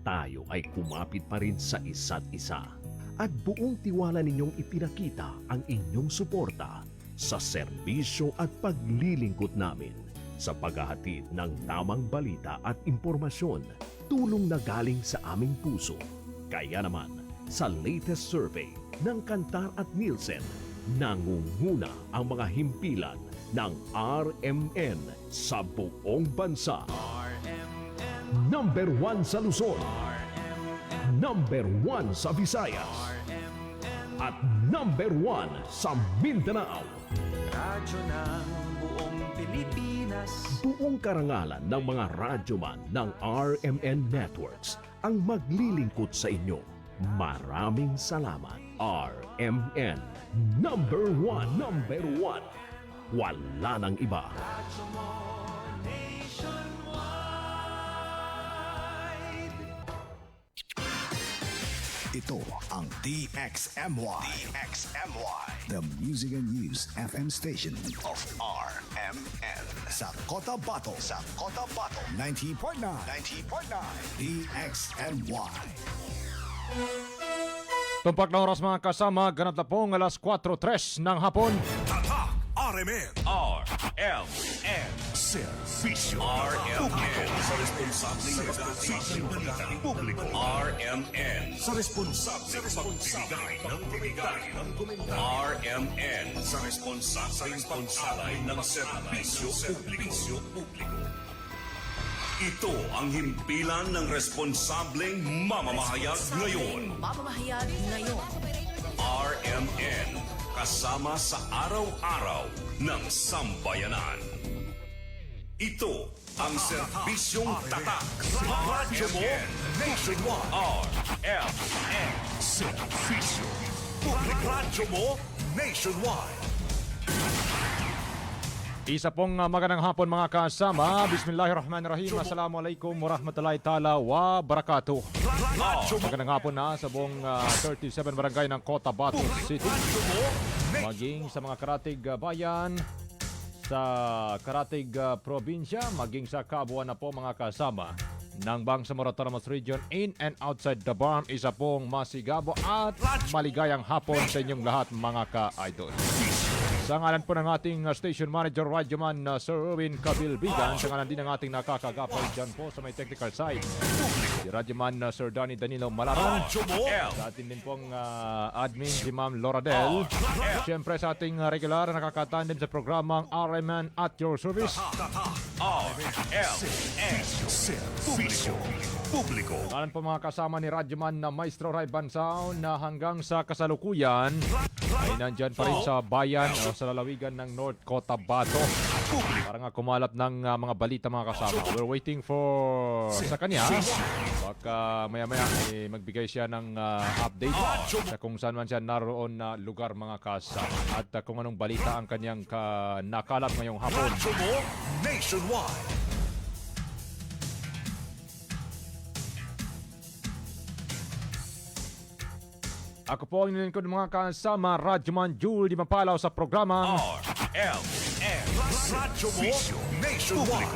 tayo ay kumapit pa rin sa isa't isa at buong tiwala ninyong ipinakita ang inyong suporta sa serbisyo at paglilingkod namin sa paghahatid ng tamang balita at impormasyon, tulong na galing sa aming puso. Kaya naman, sa latest survey ng Kantar at Nielsen, nangunguna ang mga himpilan ng RMN sa buong bansa. Number 1 sa Luzon, Number 1 sa Visayas, at Number 1 sa Mindanao. Radyo ng buong Pilipinas. Buong karangalan ng mga radyoman ng RMN Networks ang maglilingkod sa inyo. Maraming salamat. RMN Number 1. Number 1. Wala nang iba. Radyo mo nationwide. Ito ang DXMY. The Music and News FM station of RMN. Sa Cotabato. 90.9. DXMY. Tumpak na oras mga kasama, ganap na pong alas 4:03 ng hapon. Tatak RMN. RMN. Servisyo. RMN. Sa responsable ng balitang publiko. RMN. Sa responsable ng komentaryo. RMN. Sa responsabling pag-alay ng serbisyo publiko. Ito ang himpilan ng responsableng mamamahayag ngayon. RMN. Kasama sa araw-araw ng sambayanan. Ito ang serbisyong tatak. Radyo mo nationwide. RMN. Servisyo. Public radyo mo nationwide. Isa pong magandang hapon mga kasama. Bismillahirrahmanirrahim. Assalamualaikum warahmatullahi ta'ala wa barakatuh. Magandang hapon na sa buong 37 barangay ng Cotabato City. Maging sa mga karatig bayan, sa karatig probinsya, maging sa Kabuuan na po mga kasama ng Bangsamoro Tarlac Region in and outside the BARM. Isa pong masigabo at maligayang hapon sa inyong lahat mga ka-idol. Sa ngalan po ng ating station manager, Radyoman Sir Erwin Cabilbigan. Sa ngalan din ng ating nakakagapay dyan po sa may technical side, si Radyoman Sir Danny Danilo Malaran. Sa atin din pong admin, si Ma'am Loradel. Siyempre sa ating regular na nakakatandem sa programang RMN at your service, Servisyo. Publiko. ngalan po mga kasama ni Radyoman na Maestro Ray Bansao na hanggang sa kasalukuyan ay nandyan pa rin sa bayan o sa lalawigan ng North Cotabato para nga kumalap ng mga balita mga kasama. We're waiting for sa kanya. Baka maya-maya magbigay siya ng update sa kung saan man siya naroon na lugar mga kasama at kung anong balita ang kanyang nakalap ngayong hapon. Radyo mo nationwide. Ako po ang nilingkod mga kasama, Radyoman Jul Di Mapalaw sa programang RMN. Radyo mo nationwide.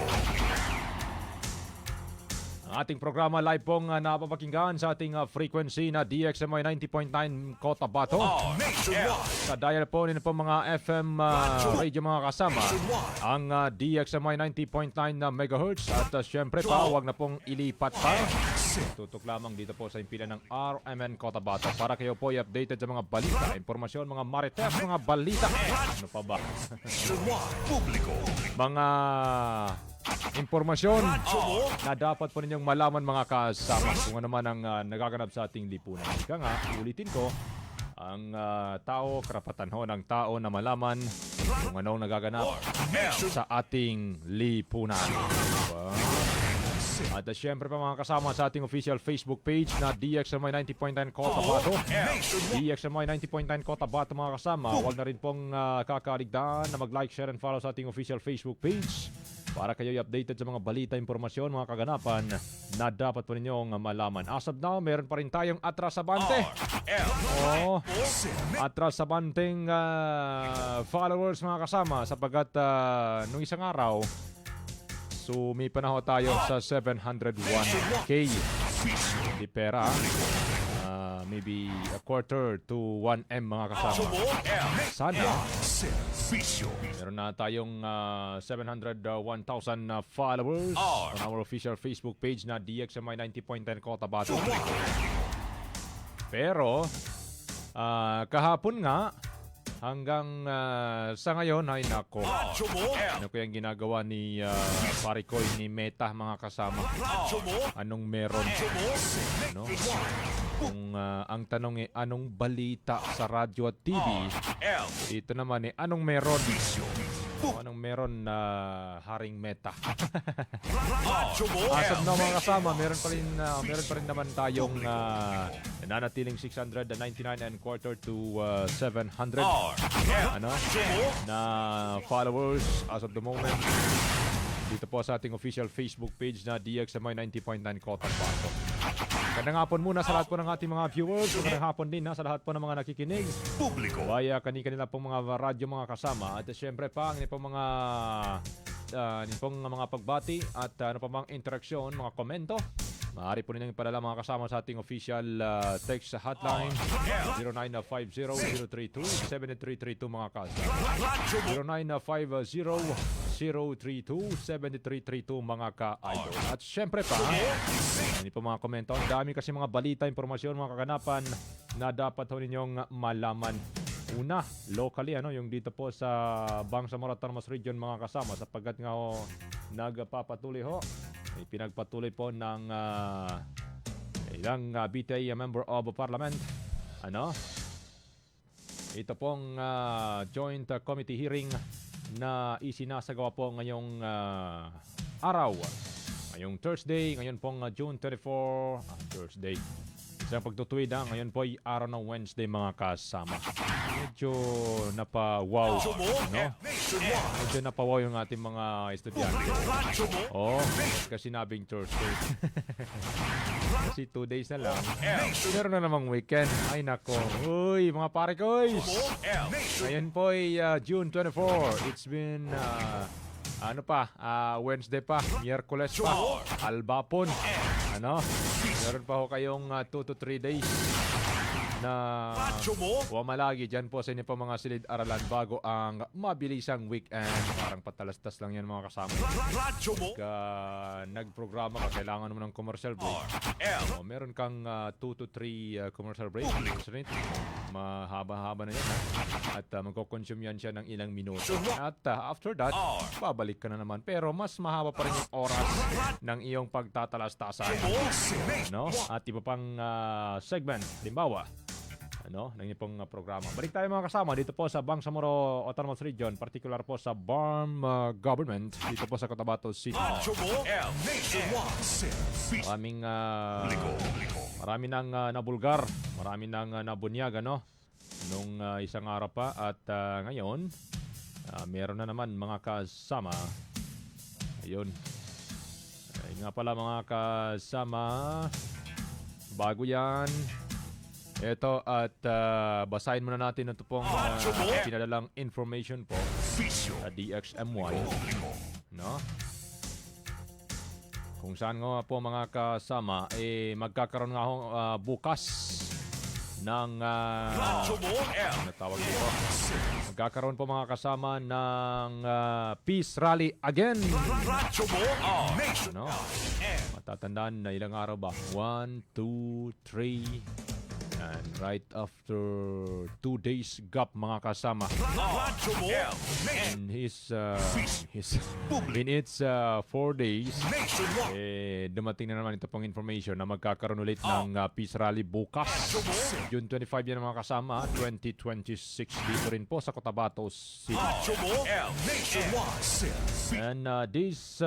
Ang ating programa live pong napapakinggan sa ating frequency na DXMY 90.9 Cotabato. Nationwide. Sa dial po nito po mga FM radio mga kasama, ang DXMY 90.9 na megahertz. At syempre pa, huwag na pong ilipat pa. Tutok lamang dito po sa impilan ng RMN Cotabato para kayo po i-updated sa mga balita, impormasyon, mga marites, mga balita. Ano pa ba? Publiko. Mga impormasyon na dapat po ninyong malaman mga kasama kung ano man ang nagaganap sa ating lipunan. Ika nga, ulitin ko, ang tao, karapatan ho ng tao na malaman kung anong nagaganap sa ating lipunan. Diba? At syempre pa mga kasama sa ating official Facebook page na DXMY 90.9 Cotabato. DXMY 90.9 Cotabato mga kasama. Huwag na rin pong kakaligtaan na mag-like, share, and follow sa ating official Facebook page para kayo updated sa mga balita, impormasyon, mga kaganapan na dapat po ninyong malaman. As of now, meron pa rin tayong atrasabante. Atrasabanteng followers mga kasama sapagkat nung isang araw, Sumipa na ho tayo sa 701K. Hindi pera. Maybe a quarter to 1M mga kasama. Sana meron na tayong 701,000 followers on our official Facebook page na DXMI 90.10 Cotabato. Pero kahapon nga hanggang sa ngayon ay nako. Ano kaya ang ginagawa ni Parikoy ni Meta mga kasama? Anong meron? Ano? Kung ang tanong anong balita sa radyo at TV, dito naman anong meron? Anong meron na Haring Meta? Asap na mga kasama, meron pa rin naman tayong nananatiling 699 and quarter to 700 na followers as of the moment dito po sa ating official Facebook page na DXMI 90.9 Cotabato. Magandang hapon muna sa lahat po ng ating mga viewers. Magandang hapon din sa lahat po ng mga nakikinig. Publiko. Via kanila pong mga radyo mga kasama. At syempre pa, ang pong mga pagbati at ano pa mga interaksyon, mga komento. Maaari po ninyong ipadala mga kasama sa ating official text hotline 0950-032-7332 mga kasama. 0950-032-7332 mga ka-idol. At syempre pa, hindi po mga komento. Ang dami kasi mga balita, impormasyon, mga kaganapan na dapat ho ninyong malaman. Una, locally, yung dito po sa Bangsamoro Autonomous Region mga kasama sapagkat nga ho nagpapatuloy ho. Pinagpatuloy po ng ilang BTA member of parliament. Ito pong joint committee hearing na isinasagawa po ngayong araw. Ngayong Thursday, ngayon pong June 24, Thursday. Isang pagtutuwid ngayon po ay araw ng Wednesday mga kasama. Medyo napa-wow, Medyo napa-wow yung ating mga estudyante. Kasi sinabing Thursday. Kasi 2 days na lang. Meron na namang weekend. Ay nako. Uy, mga pare ko. Ngayon po ay June 24. It's been Wednesday pa, Miyerkules pa, Albapon. Meron pa ho kayong 2 to 3 days na wamalagi dyan po sa inyo pa mga silid-aralan bago ang mabilisang weekend. Parang patalastas lang yan mga kasama. Nagprograma ka, kailangan mo ng commercial break. Meron kang 2 to 3 commercial break. Mahaba-haba na yan. At magkoconsume yan siya ng ilang minuto. At after that, babalik ka na naman. Pero mas mahaba pa rin yung oras ng iyong pagtatalastasan. At iba pang segment, limbawa, ng inyong pong programa. Balik tayo mga kasama dito po sa Bangsamoro Autonomous Region, particular po sa BARM Government, dito po sa Cotabato City. Marami nang nabulgar, marami nang nabunyag, nung isang araw pa. At ngayon, meron na naman mga kasama. Ayun. Nga pala mga kasama, bago yan, ito at basahin muna natin ito pong pinadalang information po sa DXMY. Kung saan nga po mga kasama, magkakaroon nga bukas ng natawag dito. Magkakaroon po mga kasama ng Peace Rally again. Matatandaan na ilang araw ba? 1, 2, 3. And right after 2 days gap mga kasama. In in its 4 days, dumating na naman ito pong information na magkakaroon ulit ng Peace Rally bukas. June 25 yan mga kasama, 2026 dito rin po sa Cotabato City. And this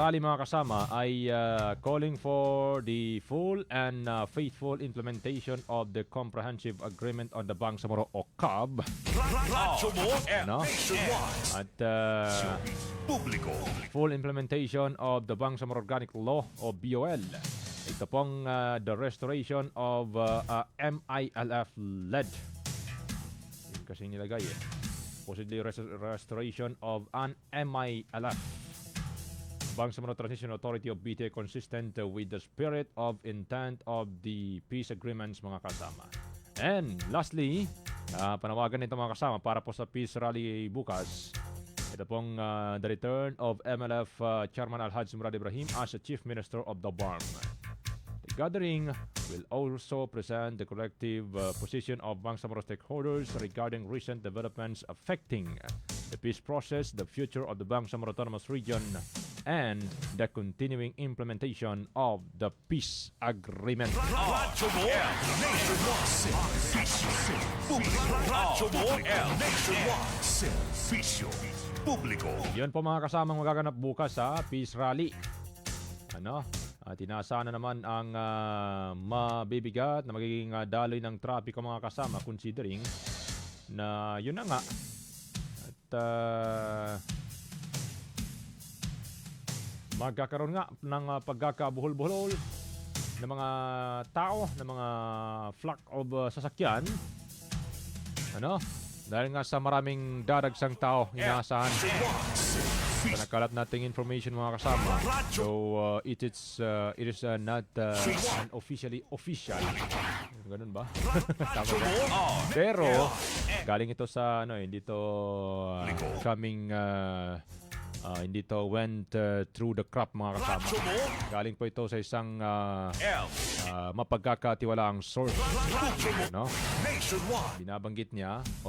rally mga kasama ay calling for the full and faithful implementation of the Comprehensive Agreement on the Bangsamoro o CAB. At full implementation of the Bangsamoro Organic Law o BOL. Ito pong the restoration of MILF-led. Yun kasi nilagay Possibly restoration of an MILF Bangsamoro Transition Authority of BTA consistent with the spirit of intent of the peace agreements mga kasama. And lastly, panawagan nito mga kasama para po sa peace rally bukas. Ito pong the return of MLF Chairman Alhaj Murad Ibrahim as the Chief Minister of the BARM. The gathering will also present the collective position of Bangsamoro stakeholders regarding recent developments affecting the peace process, the future of the Bangsamoro Autonomous Region, and the continuing implementation of the peace agreement. Radyo mo, nationwide. Servisyo publiko. Radyo mo, nationwide. Servisyo publiko. Yun po mga kasamang magaganap bukas sa Peace Rally. Tinasana naman ang mabibigat na magiging daloy ng trapiko mga kasama considering na yun na nga. At magkakaroon nga ng pagkakabuhol-buhol ng mga tao, ng mga flock of sasakyan. Dahil nga sa maraming dadagsang tao inaasahan. Sa nakalat nating information mga kasama. So it is not an officially official. Ganun ba? Tama ba? Pero galing ito sa hindi to coming hindi to went through the crop mga kasama. Galing po ito sa isang mapagkakatiwalaang source.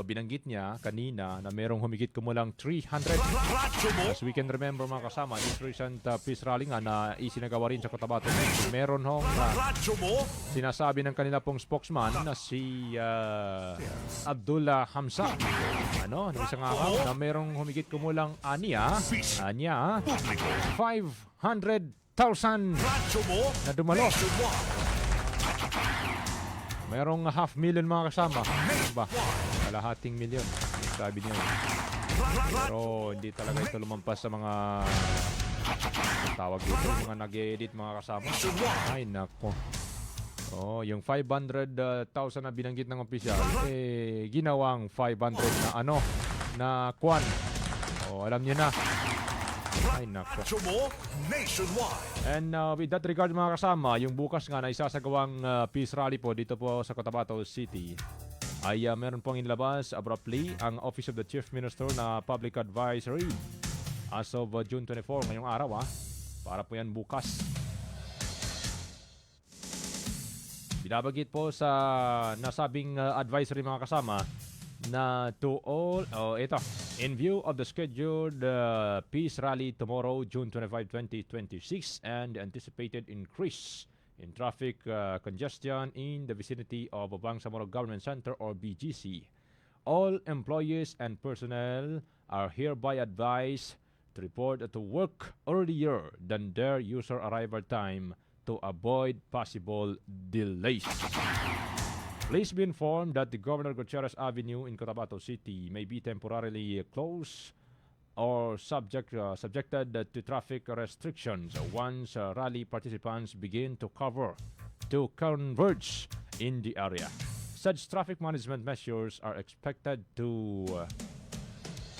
Binanggit niya kanina na merong humigit kumulang 300. As we can remember mga kasama, this recent peace rally nga na isinagawa rin sa Cotabato. Meron hong sinasabi ng kanila pong spokesman na si Abdullah Hamza. Ng isang araw na merong humigit kumulang anya 500,000 na dumalo. Merong 500,000 mga kasama. Kalahating milyon. Sabi niya. Pero hindi talaga ito lumampas sa mga tawag dito, mga nag-edit mga kasama. Ay nako. Yung 500,000 na binanggit ng opisyal, ginawang 500 na kwan. Alam niyo na. Ay nako. And with that regard mga kasama, yung bukas nga na isasagawang peace rally po dito po sa Cotabato City ay meron pong inilabas abruptly ang Office of the Chief Minister na Public Advisory as of June 24 ngayong araw para po yan bukas. Binabagit po sa nasabing advisory mga kasama na to all, in view of the scheduled peace rally tomorrow, June 25, 2026, and the anticipated increase in traffic congestion in the vicinity of Bangsamoro Government Center or BGC, all employees and personnel are hereby advised to report to work earlier than their usual arrival time to avoid possible delays. Please be informed that the Governor Gutierrez Avenue in Cotabato City may be temporarily closed or subjected to traffic restrictions once rally participants begin to converge in the area. Such traffic management measures are expected to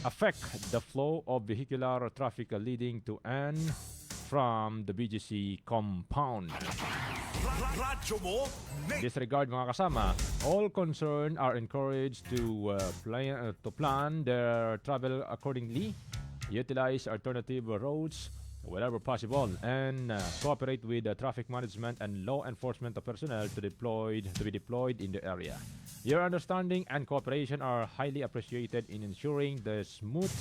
affect the flow of vehicular traffic leading to and from the BGC compound. In this regard mga kasama, all concerned are encouraged to plan their travel accordingly, utilize alternative routes wherever possible, and cooperate with the traffic management and law enforcement personnel to be deployed in the area. Your understanding and cooperation are highly appreciated in ensuring the smooth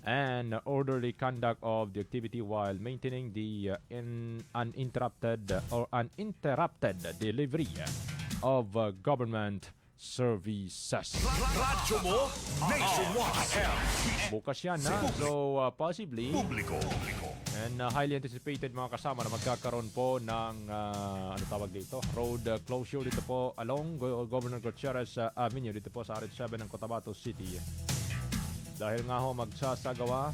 and orderly conduct of the activity while maintaining the uninterrupted delivery of government services. Radyo mo, nationwide. Bukas yan so possibly and highly anticipated mga kasama na magkakaroon po ng road closure dito po along Governor Gutierrez Avenue dito po sa RH7 ng Cotabato City. Dahil nga magsasagawa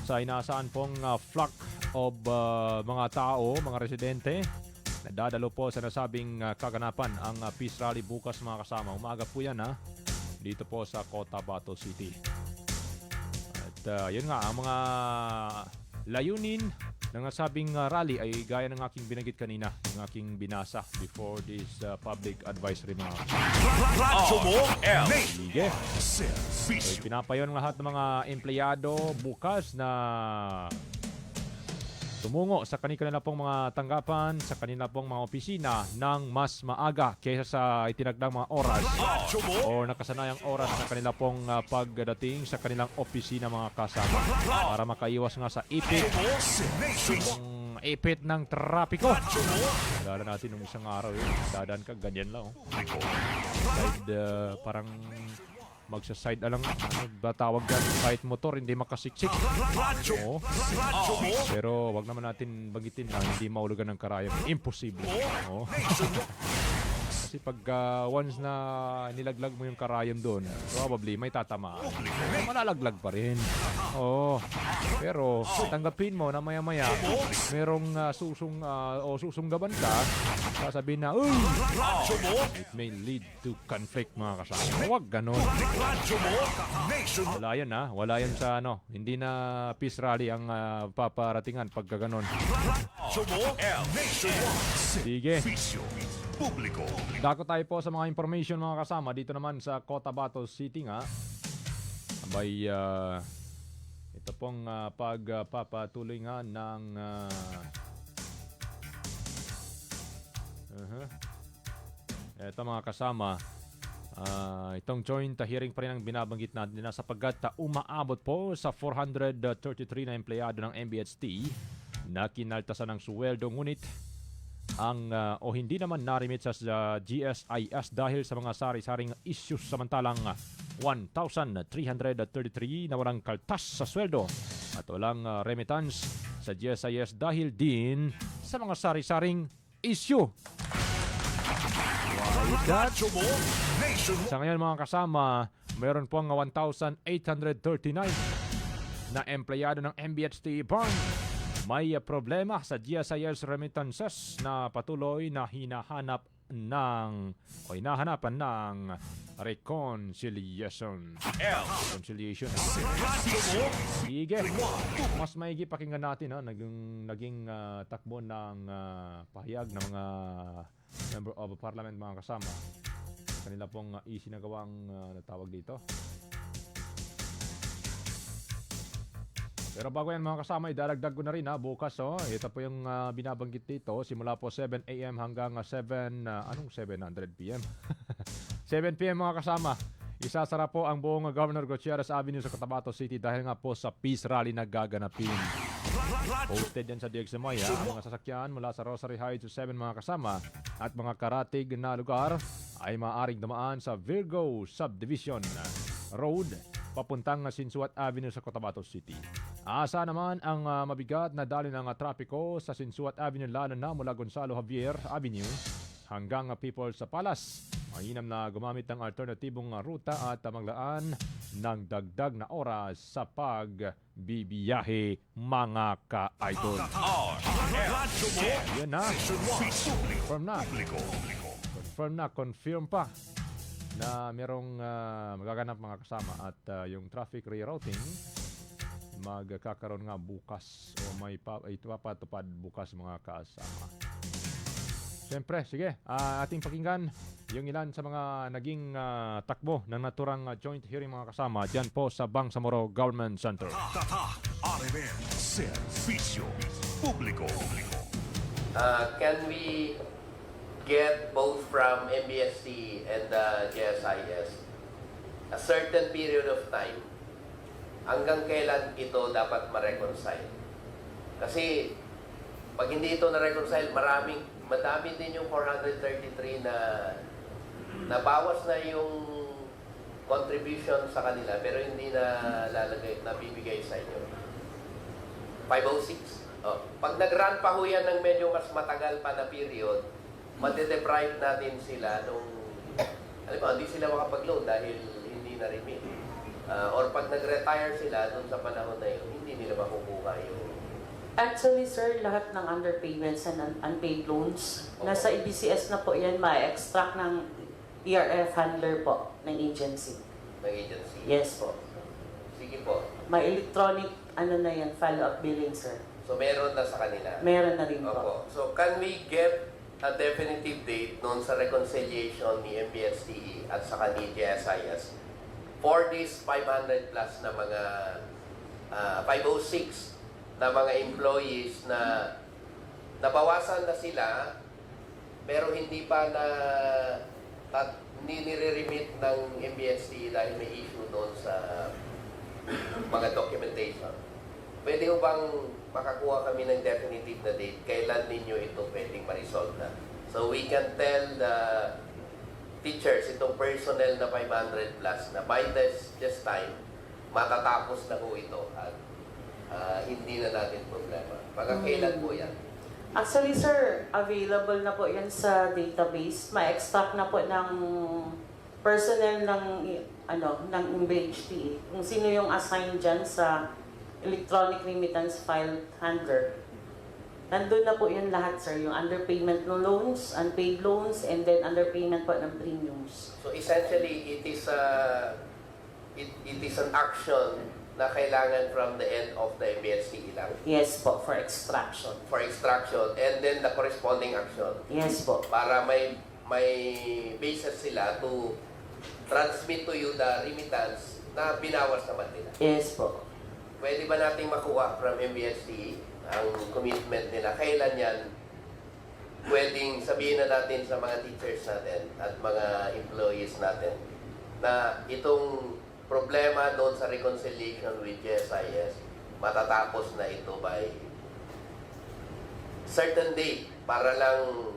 sa inaasahan pong flock of mga tao, mga residente na dadalo po sa nasabing kaganapan ang peace rally bukas mga kasama. Umaga po yan dito po sa Cotabato City. At yun nga, ang mga layunin ng nasabing rally ay gaya ng aking binanggit kanina, ng aking binasa before this public advisory mga Radyo mo, sige. So, Servisyo. pinapayon ng lahat ng mga empleyado bukas na tumungo sa kanila pong mga tanggapan, sa kanila pong mga opisina ng mas maaga kaysa sa itinagdang mga oras Radyo mo, o nakasanayang oras na kanila pong pagdating sa kanilang opisina mga kasama para makaiwas nga sa ipit Nationwide. ipit ng trapiko. Radyo mo, Lalo natin nung isang araw dadaan ka ganyan lang. publiko. Side, parang magsa-side alang batawag dyan kahit motor hindi makasiksik. Radyo, Oo. radyo mo, Pero wag naman natin banggitin na hindi maulugan ng karayom. Imposible. Oo. Kasi pag once na nilaglag mo yung karayom doon, probably may tatamaan. Malalaglag pa rin. Oo. Pero tanggapin mo na maya-maya merong susunggaban ka, sasabihin na, uy! radyo mo, It may lead to conflict mga kasama. Huwag ganon. radyo mo, nationwide. Wala yan ha. Wala yan sa ano. Hindi na peace rally ang paparatingan pagka ganon. Radyo mo, nationwide. Sige. Servisyo, publiko. Dako tayo po sa mga information mga kasama. Dito naman sa Cotabato City nga. Abay, ito pong pagpapatuloy nga ng ito mga kasama. Itong joint hearing pa rin ang binabanggit natin na sapagkat umaabot po sa 433 na empleyado ng MBHT na kinaltasan ng sweldo ngunit ang o hindi naman narimit sa GSIS dahil sa mga sari-saring issues samantalang 1,333 na walang kaltas sa sweldo at walang remittance sa GSIS dahil din sa mga sari-saring issue. Radyo mo, nationwide. Sa ngayon mga kasama, meron pong 1,839 na empleyado ng MBHT Bond. May problema sa GSIS remittances na patuloy na hinahanapan ng reconciliation. Reconciliation. Radyo mo, Sige. Mas maigi pakinggan natin naging takbo ng pahayag ng mga member of parliament mga kasama. Kanila pong isinagawang natawag dito. Pero bago yan mga kasama, idadagdag ko na rin bukas ito po yung binabanggit dito simula po 7 AM hanggang 700 PM 7 PM mga kasama. Isasara po ang buong Governor Gutierrez Avenue sa Cotabato City dahil nga po sa peace rally na gaganapin. Posted yan sa DXMI ang mga sasakyan mula sa Rosary Heights to 7 mga kasama at mga karatig na lugar ay maaaring dumaan sa Virgo Subdivision Road papuntang Sinsuat Avenue sa Cotabato City. Asa naman ang mabigat na daloy ng trapiko sa Sinsuat Avenue lalo na mula Gonzalo Javier Avenue hanggang People's Palace. Mainam na gumamit ng alternatibong ruta at maglaan ng dagdag na oras sa pagbibiyahe mga ka-idol. radyo mo, Yan na. nationwide. Confirm pa na merong magaganap mga kasama at yung traffic rerouting magkakaroon nga bukas o may ipapatupad bukas mga kasama. Siyempre, sige, ating pakinggan yung ilan sa mga naging takbo ng naturang joint hearing mga kasama dyan po sa Bangsamoro Government Center. Tata, RMN, servisyo, publiko. Can we get both from MBST and the GSIS a certain period of time hanggang kailan ito dapat ma-reconcile? Kasi pag hindi ito na-reconcile, madami din yung 433 na nabawas na yung contribution sa kanila pero hindi na nabibigay sa inyo. 506. Pag nag-run pa ho yan ng medyo mas matagal pa na period, made-deprive natin sila nung, alam mo, hindi sila makapag-load dahil hindi na-remit. Or pag nag-retire sila dun sa panahon na yun, hindi nila makukuha yung... Actually, sir, lahat ng underpayments and unpaid loans, nasa EBCS na po yan, ma-extract ng ERF handler po ng agency. ng agency. Yes po. Sige po. May electronic, ano na yan, follow-up billing, sir. So meron na sa kanila. Meron na rin po. Opo. So can we get a definitive date noon sa reconciliation ni MBSTE at saka ni GSIS for these 500 plus na mga 506 na mga employees na nabawasan na sila pero hindi pa na hindi nire-remit ng MBSTE dahil may issue doon sa mga documentation. Pwede ho bang makakuha kami ng definitive na date kailan ninyo ito pwedeng ma-resolve na? So we can tell the teachers, itong personnel na 500 plus na by this time, matatapos na ho ito at hindi na natin problema. Pagkakailan po yan? Actually, sir, available na po yan sa database. Ma-extract na po ng personnel ng ng MBHT. Kung sino yung assigned dyan sa electronic remittance file handler. Nandun na po yun lahat, sir. Yung underpayment ng loans, unpaid loans, and then underpayment po ng premiums. So essentially, it is an action na kailangan from the end of the MBSTE lang Yes po, for extraction. for extraction and then the corresponding action Yes po. para may basis sila to transmit to you the remittance na binawas naman nila. Yes po. Pwede ba nating makuha from MBSTE ang commitment nila? Kailan yan pwedeng sabihin na natin sa mga teachers natin at mga employees natin na itong problema doon sa reconciliation with GSIS matatapos na ito by certain date para lang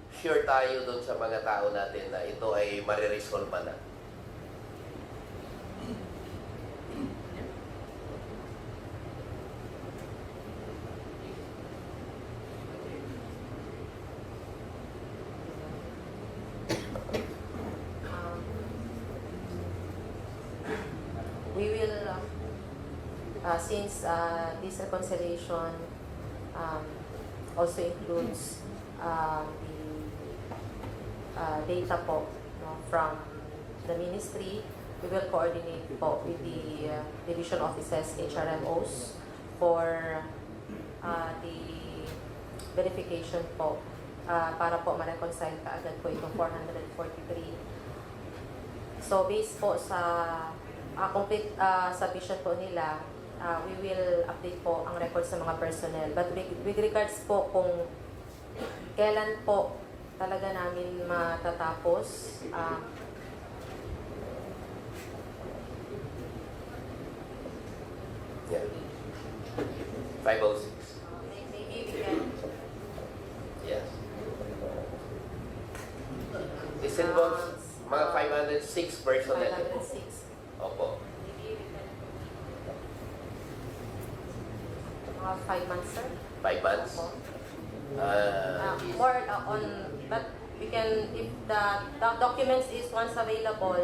sure tayo doon sa mga tao natin na ito ay mariresolve na. We will, since this reconciliation also includes the data po from the ministry, we will coordinate po with the division offices, HRMOs, for the verification po para po ma-reconcile kaagad po itong 443. So based po sa complete submission po nila, we will update po ang record sa mga personnel. But with regards po kung kailan po talaga namin matatapos, Yeah. 506. maybe we can Yes. This involves mga 506 personnel. 506. Opo. Maybe we can mga 5 months, sir. 5 months. Opo. Is- More on, but we can, if the documents is once available,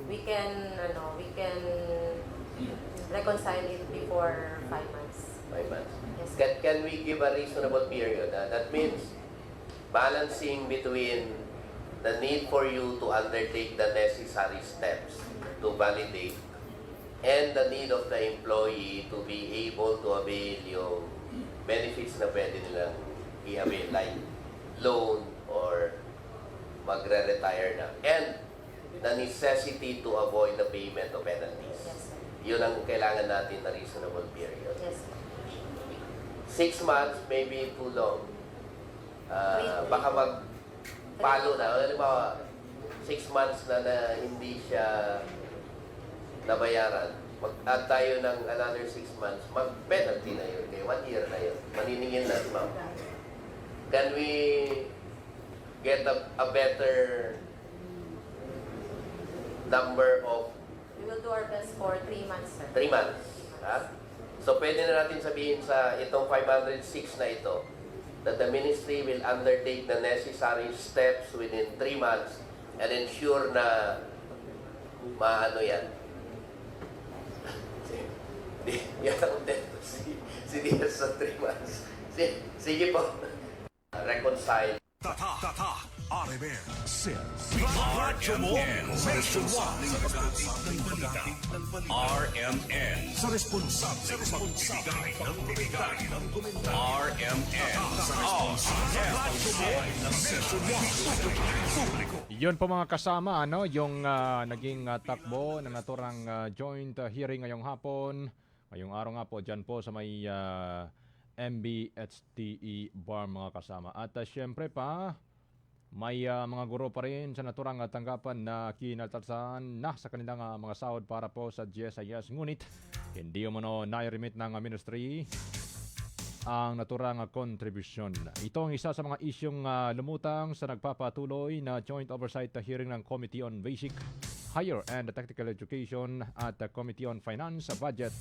we can reconcile it before 5 months. 5 months. Yes. Can we give a reasonable period? That means balancing between the need for you to undertake the necessary steps to validate and the need of the employee to be able to avail yung benefits na pwede nilang i-avail, like loan or magre-retire na, and the necessity to avoid the payment of penalties. Yes, sir. Yun ang kailangan natin na reasonable period. Yes, sir. 6 months may be too long. Baka magpalo na. Halimbawa, 6 months na hindi siya nabayaran. Mag-add tayo ng another 6 months, mag-penalty na yun. Kaya 1 year na yun. Maniningil na si ma'am. Can we get a better number of We will do our best for 3 months, sir. 3 months? Ha? So, pwede na natin sabihin sa itong 506 na ito that the ministry will undertake the necessary steps within 3 months and ensure na maano yan. Yan ang si Diaz sa 3 months. Sige po. Reconcile. Tatak RMN Servicio. Radyo mo sa responsabling paghatid ng balita. RMN sa responsabling pagbibigay ng komentaryo. RMN sa responsabling ng Publiko. Yun po mga kasama, ano, yung naging takbo ng naturang joint hearing ngayong hapon. Ngayong araw nga po dyan po sa may MBHTE bar mga kasama. At syempre pa, may mga guro pa rin sa naturang tanggapan na kinaltasan na sa kanilang mga sahod para po sa GSIS. Ngunit, hindi umano nai-remit ng ministry ang naturang kontribusyon. Ito ang isa sa mga isyong lumutang sa nagpapatuloy na joint oversight hearing ng Committee on Basic, Higher and Technical Education at Committee on Finance, Budget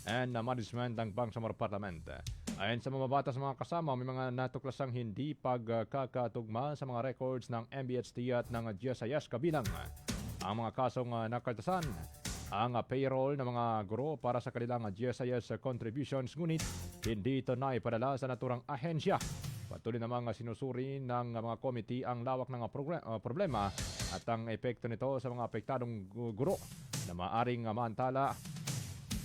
and Management ng Bangsamoro Parliament. Ayon sa mababatas mga kasama, may mga natuklasang hindi pagkakatugma sa mga records ng MBHT at ng GSIS kabilang ang mga kasong nakaltasan, ang payroll ng mga guro para sa kanilang GSIS contributions, ngunit hindi ito naipadala sa naturang ahensya. Patuloy namang sinusuri ng mga committee ang lawak ng problema at ang epekto nito sa mga apektadong guro na maaring maantala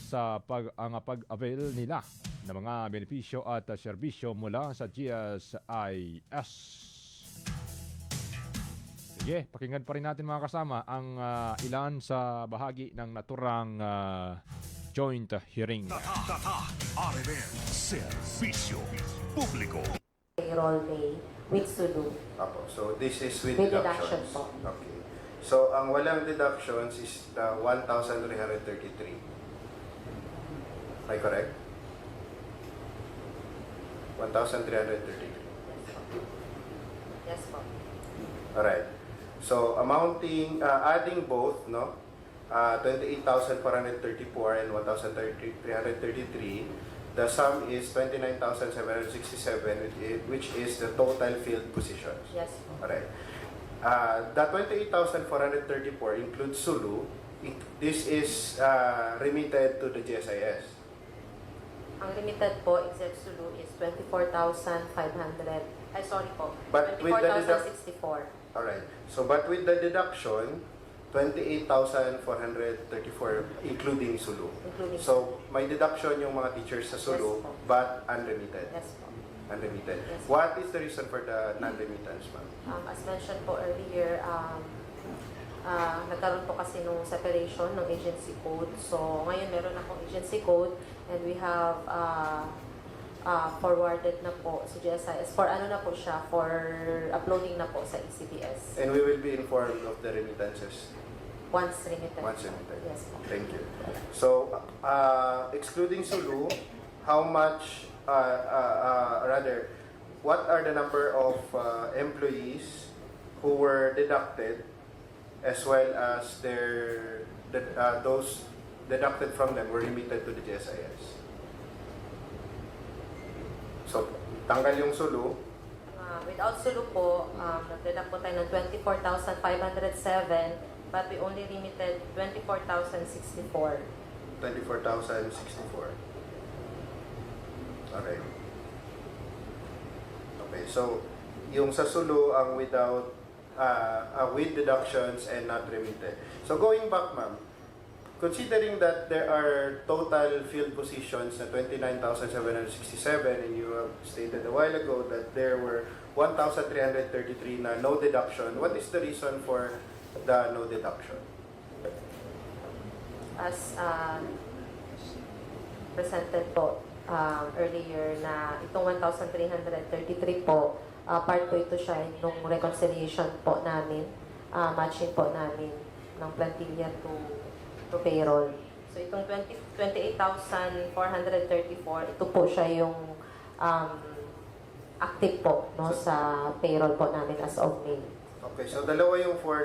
sa pag-avail nila ng mga benepisyo at serbisyo mula sa GSIS. Sige, pakinggan pa rin natin mga kasama ang ilan sa bahagi ng naturang joint hearing. Tatak RMN Servicio Publiko. Payroll pay with SULU. Apo. So this is with With deductions. deduction po. Okay. So ang walang deductions is the 1,333. Am I correct? 1,333. Yes po. Alright. So amounting, adding both, no? 28,434 and 1,333. The sum is 29,767, which is the total field positions. Yes po. Alright. The 28,434 includes SULU. This is remitted to the GSIS. Ang limited po, except SULU, is 24,500. Ay, sorry po. But with the 24,064. Alright. So, but with the deduction, 28,434 including SULU. Including So, may deduction yung mga teachers sa SULU, Yes po. but unremitted. Yes po. Unremitted. Yes. What is the reason for the non-remittance, ma'am? As mentioned po earlier, nagkaroon po kasi nung separation ng agency code. So, ngayon meron akong agency code and we have forwarded na po sa GSIS for ano na po siya, for uploading na po sa ECBS. And we will be informed of the remittances Once remitted. once remitted. Yes po. Thank you. So, excluding SULU, how much, rather, what are the number of employees who were deducted as well as those deducted from them were remitted to the GSIS? So, tanggal yung SULU. Without SULU po, nag-deduct po tayo ng 24,507 but we only remitted 24,064. 24,064. Alright. Okay, so yung sa SULU ang without with deductions and not remitted. So going back, ma'am, considering that there are total field positions na 29,767 and you have stated a while ago that there were 1,333 na no deduction, what is the reason for the no deduction? As presented po earlier na itong 1,333 po, part po ito siya nung reconciliation po namin, matching po namin ng plantilla to payroll. So itong 28,434, ito po siya yung active po no, sa payroll po namin as of May. Okay, so dalawa yung for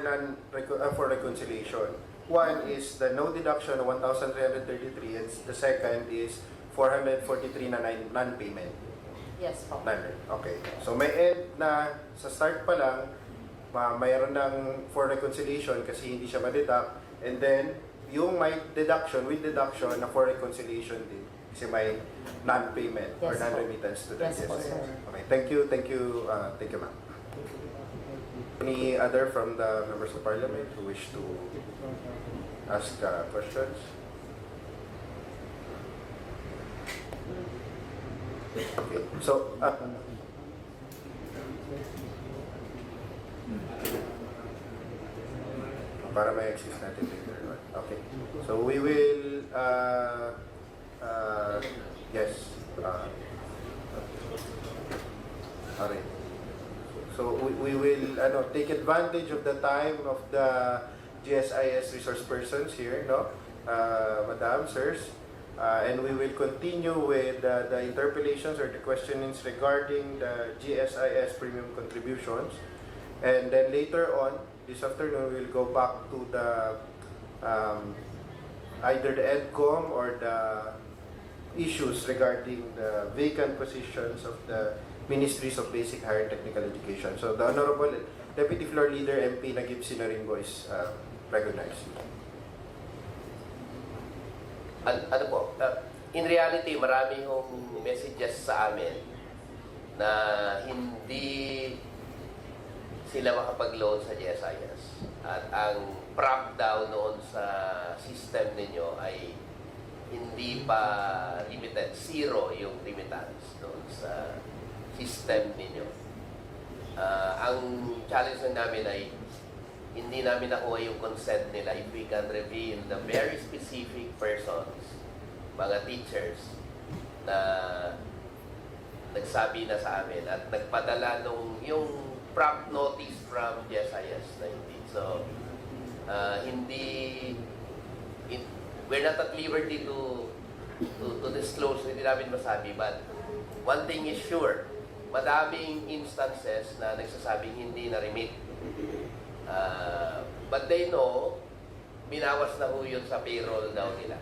reconciliation. One is the no deduction of 1,333 and the second is 443 na non-payment. Yes po. Okay. So may end na sa start pa lang, mayroon ng for reconciliation kasi hindi siya ma-deduct, and then yung may deduction with deduction na for reconciliation din kasi may non-payment or Yes, non-remittance to the Yes, po, GSIS. sir. Okay, thank you, ma'am. Any other from the members of parliament who wish to ask questions? Okay, so para may access natin later. Okay, so we will yes. Alright. So we will take advantage of the time of the GSIS resource persons here, no, Madam, Sirs, and we will continue with the interpellations or the questionings regarding the GSIS premium contributions, and then later on this afternoon we'll go back to the either the EDCOM or the issues regarding the vacant positions of the Ministries of Basic Higher Technical Education. So the Honorable Deputy Floor Leader MP Nagib Sinaringo is recognized. Ano po, in reality, marami hong messages sa amin na hindi sila makapag-loan sa GSIS. At ang prop daw noon sa system ninyo ay hindi pa limited, zero yung remittance doon sa system ninyo. Ang challenge namin ay hindi namin nakuha yung consent nila if we can reveal the very specific persons, mga teachers na nagsabi na sa amin at nagpadala nung yung prompt notice from GSIS na hindi. So, we're not at liberty to disclose, hindi namin masabi, but one thing is sure, madaming instances na nagsasabing hindi na-remit. But they know, binawas na ho yun sa payroll daw nila.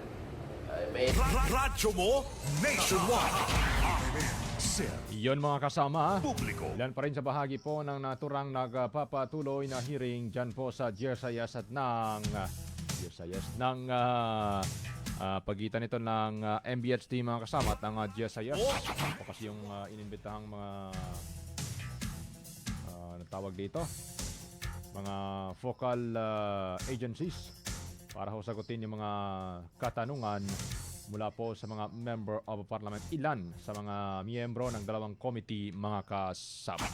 Radyo mo nationwide. RMN Sir Iyon mga kasama, Publiko. ilan pa rin sa bahagi po ng naturang nagpapatuloy na hearing dyan po sa GSIS at ng pagitan nito ng MBHT mga kasama at ng GSIS. O kasi yung inimbitahang mga natawag dito, mga focal agencies para ho sagutin yung mga katanungan mula po sa mga member of parliament. Ilan sa mga miyembro ng dalawang committee mga kasama.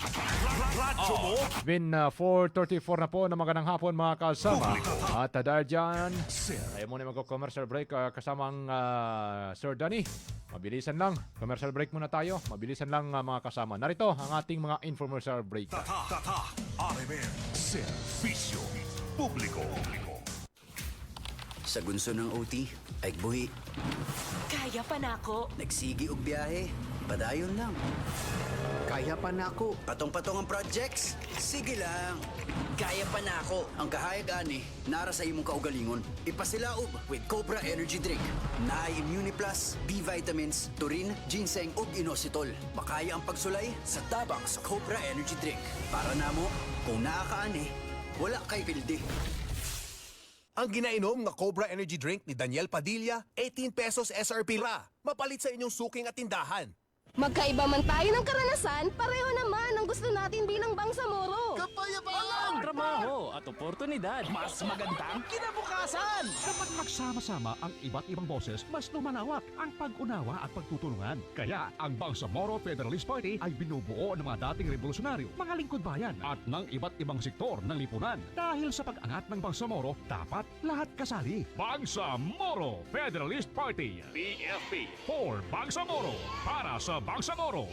Radyo mo It's been 4:34 na po na magandang hapon mga kasama. At dahil dyan, Sir tayo muna mag-commercial break kasamang Sir Danny. Mabilisan lang. Commercial break muna tayo. Mabilisan lang mga kasama. Narito ang ating mga infomercial break. Tata RMN Serbisyo Publiko. Sa gunso ng OT, ay buhi. Kaya pa nako. Nagsigi og biyahe, padayon lang. Kaya pa nako. Patong-patong ang projects, sige lang. Kaya pa nako. Ang kahayag ani, nara sa imong kaugalingon. Ipasilaob with Cobra Energy Drink. Naay Immune Plus, B vitamins, turin, ginseng ug inositol. Makaya ang pagsulay sa tabang sa Cobra Energy Drink. Para namo, kung naakaani, wala kay pildi. Ang ginainom nga Cobra Energy Drink ni Daniel Padilla, 18 pesos SRP ra. Mapalit sa inyong suking at tindahan. Magkaiba man tayo ng karanasan, pareho naman ang gusto natin bilang Bangsamoro. Kapayapaan! Trabaho at oportunidad. Mas magandang kinabukasan. Kapag nagsama-sama ang iba't ibang boses, mas lumalawak ang pag-unawa at pagtutulungan. Kaya ang Bangsamoro Federalist Party ay binubuo ng mga dating revolusonaryo, mga lingkod bayan at ng iba't ibang sektor ng lipunan. Dahil sa pag-angat ng Bangsamoro, dapat lahat kasali. Bangsamoro Federalist Party. BFP for Bangsamoro. Para sa Bangsamoro.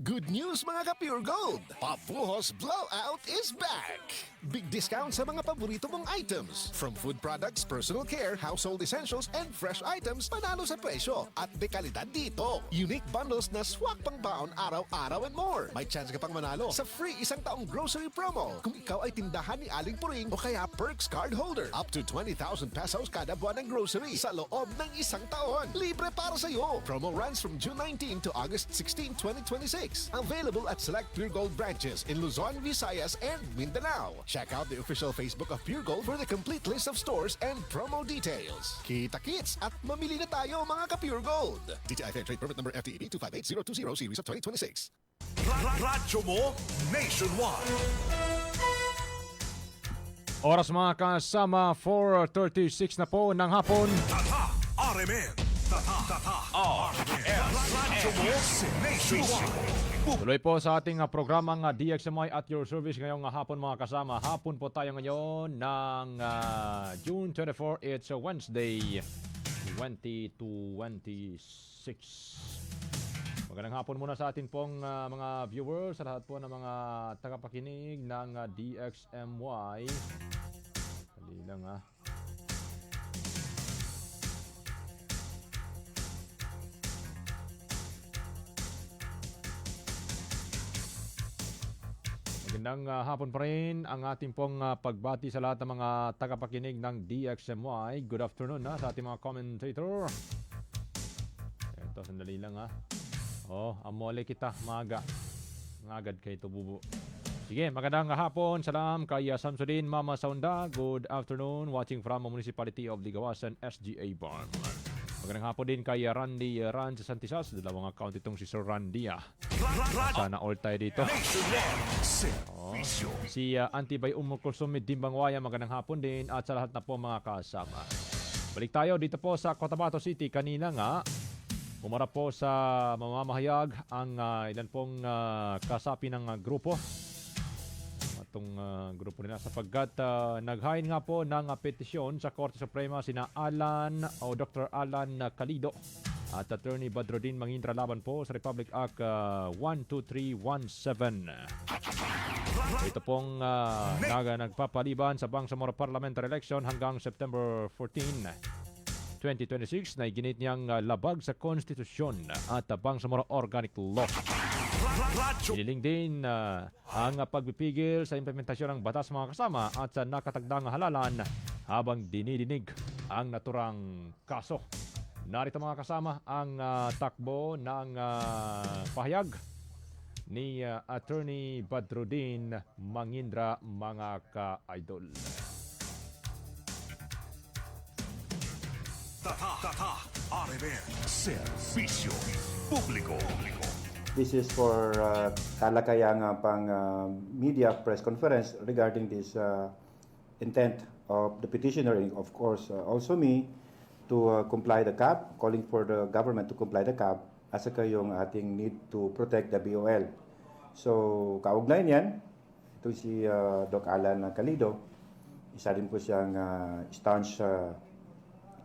Good news mga ka-Pure Gold! Pabuhos Blowout is back! Big discount sa mga paborito mong items. From food products, personal care, household essentials, and fresh items, panalo sa presyo. At dekalidad dito. Unique bundles na swak pang baon araw-araw and more. May chance ka pang manalo sa free isang taong grocery promo. Kung ikaw ay tindahan ni Aling Puring o kaya Perks card holder. Up to 20,000 pesos kada buwan ng grocery sa loob ng isang taon. Libre para sa iyo. Promo runs from June 19 to August 16, 2026. Mix. Available at select Pure Gold branches in Luzon, Visayas, and Mindanao. Check out the official Facebook of Pure Gold for the complete list of stores and promo details. Kita-kits at mamili na tayo mga ka-Pure Gold. DTI Fair Trade Permit number FTEB 258020 series of 2026. Radyo mo nationwide. Oras mga kasama, 4:36 na po ng hapon. Tata RMN. Tata RMN. Radyo mo nationwide. Tuloy po sa ating programang DXMY at your service ngayong hapon mga kasama. Hapon po tayo ngayon ng June 24. It's a Wednesday, 2026. Magandang hapon muna sa ating pong mga viewers, sa lahat po ng mga tagapakinig ng DXMY. Dali lang ha. Magandang hapon pa rin ang ating pong pagbati sa lahat ng mga tagapakinig ng DXMY. Good afternoon sa ating mga commentator. Ito, sandali lang ha. Amole kita, maga. Ngagad kay Tububo. Sige, magandang hapon. Salam kay Samsudin Mama Saunda. Good afternoon. Watching from the Municipality of Ligawasan, SGA Barm. Magandang hapon din kay Randy Ranz Santisas. Dalawang account itong si Sir Randy. Sana all tayo dito. Si Antibay Umukulsumid Dimbangwaya. Magandang hapon din. At sa lahat na po mga kasama. Balik tayo dito po sa Cotabato City. Kanina nga, umarap po sa mamamahayag ang ilan pong kasapi ng grupo. Itong grupo nila sapagkat naghain nga po ng petisyon sa Korte Suprema sina Dr. Alan Calido at Attorney Badrodin Mangintra laban po sa Republic Act 12317. Ito pong nagpapaliban sa Bangsamoro Parliamentary Election hanggang September 14. 2026 na iginit niyang labag sa konstitusyon at Bangsamoro Organic Law. Iniling din ang pagpipigil sa implementasyon ng batas mga kasama at sa nakatagdang halalan habang dinidinig ang naturang kaso. Narito mga kasama ang takbo ng pahayag ni Attorney Badrodin Mangintra mga ka-idol. Tata RMN. Serbisyo Publiko. This is for talakayang pang media press conference regarding this intent of the petitioner and of course also me to comply the CAB, calling for the government to comply the CAB at saka yung ating need to protect the BOL. So kaugnay niyan, ito si Doc Alan Calido, isa din po siyang staunch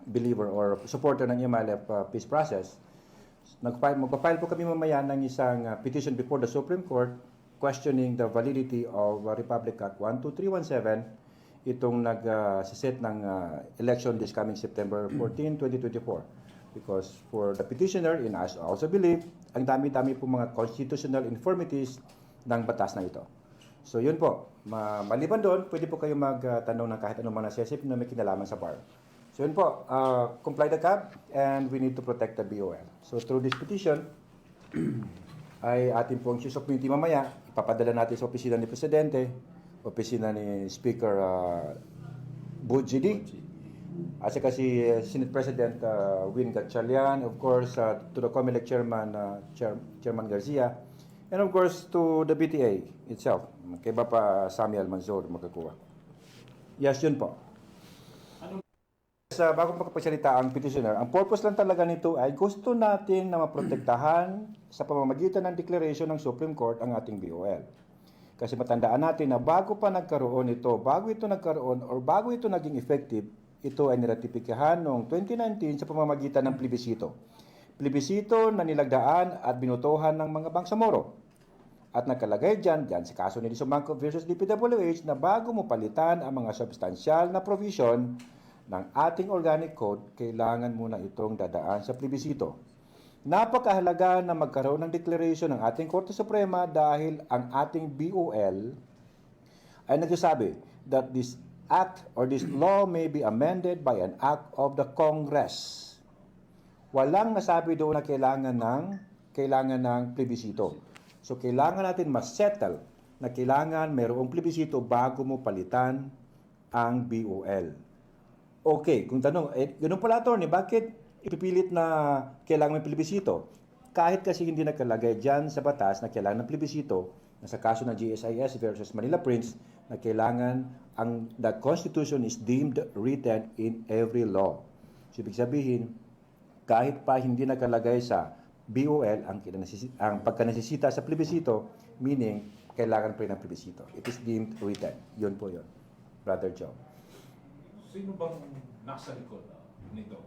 believer or supporter ng MLF peace process. Magpa-file po kami mamaya ng isang petition before the Supreme Court questioning the validity of Republic Act 12317, itong nag-set ng election this coming September 14, 2024. Because for the petitioner, and I also believe, ang dami-dami po mga constitutional infirmities ng batas na ito. So yun po, maliban doon, pwede po kayo magtanong ng kahit anong mga nasesip na may kinalaman sa bar. So yun po, comply the CAB and we need to protect the BOL. So through this petition, ay ating pong susubmiti mamaya, ipapadala natin sa opisina ni Presidente, opisina ni Speaker Bujidi, at saka si Senate President Win Gatchalian, of course to the COMELEC Chairman, Chairman Garcia, and of course to the BTA itself, kay Bapa Samuel Manzor magkakuha. Yes, yun po. Bago makapagsalita ang petitioner, ang purpose lang talaga nito ay gusto natin na maprotektahan sa pamamagitan ng declaration ng Supreme Court ang ating BOL. Kasi matandaan natin na bago pa nagkaroon ito, bago ito nagkaroon or bago ito naging effective, ito ay niratipikahan noong 2019 sa pamamagitan ng plebisito. Plebisito na nilagdaan at binutohan ng mga Bangsamoro. At nakalagay dyan sa kaso ni Sumangko versus DPWH na bago mo palitan ang mga substansyal na provision ng ating organic code, kailangan muna itong dadaan sa plebisito. Napakahalaga na magkaroon ng declaration ng ating Korte Suprema dahil ang ating BOL ay nagsasabi that this act or this law may be amended by an act of the Congress. Walang nasabi doon na kailangan ng plebisito. So kailangan natin ma-settle na kailangan mayroong plebisito bago mo palitan ang BOL. Okay, kung tanong, ganun pala, Atty., bakit ipipilit na kailangan may plebisito? Kahit kasi hindi nakalagay dyan sa batas na kailangan ng plebisito, na sa kaso ng GSIS versus Manila Prince, na kailangan the Constitution is deemed written in every law. So, ibig sabihin, kahit pa hindi nakalagay sa BOL ang pagkanasisita sa plebisito, meaning kailangan pa rin ng plebisito. It is deemed written. Yun po yun, Brother Joe. Sino bang nasa likod nito,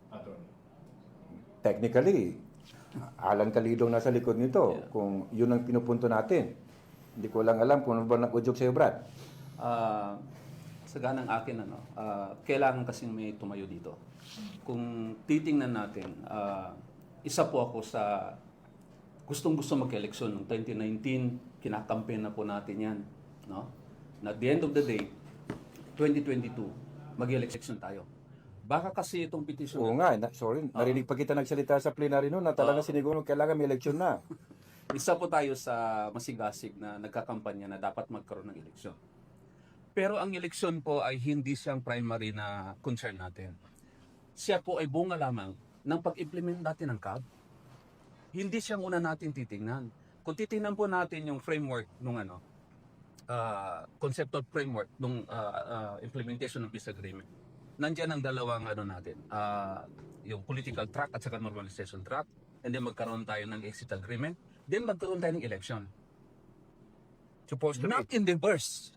Atty.? Technically, Alan Calidong nasa likod nito. Kung yun ang pinupunto natin. Hindi ko lang alam kung ano ba nag-udyok sa'yo, Brad. Sa ganang akin, kailangan kasing may tumayo dito. Kung titingnan natin, isa po ako sa gustong-gusto mag-eleksyon. Noong 2019, kinakampaign na po natin yan. No? Na at the end of the day, 2022, mag-eleksyon tayo. Baka kasi itong petition... Oo nga, narinig pa kita nagsalita sa plenary noon na talaga siniguro kailangan may eleksyon na. Isa po tayo sa masigasig na nagkakampanya na dapat magkaroon ng eleksyon. Pero ang eleksyon po ay hindi siyang primary na concern natin. Siya po ay bunga lamang ng pag-implement natin ng CAB. Hindi siyang una natin titingnan. Kung titingnan po natin yung framework nung conceptual framework nung implementation ng peace agreement, nandiyan ang dalawang natin, yung political track at saka normalization track, and then magkaroon tayo ng exit agreement, then magkaroon tayo ng election. Supposed to Not in reverse.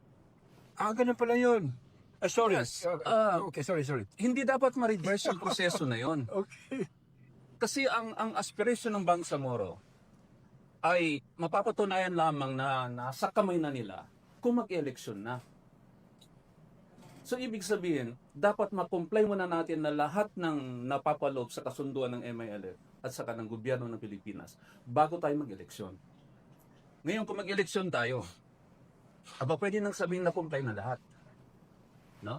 Ganun pala yun. Sorry. Yes. Okay, sorry. Hindi dapat ma-reverse yung proseso na yun. Okay. Kasi ang aspiration ng Bangsamoro ay mapapatunayan lamang na nasa kamay na nila kung mag-eleksyon na. So, ibig sabihin, dapat ma-comply muna natin na lahat ng napapaloob sa kasunduan ng MILF at saka ng gobyerno ng Pilipinas bago tayo mag-eleksyon. Ngayon, kung mag-eleksyon tayo, pwede nang sabihin na comply na lahat. No?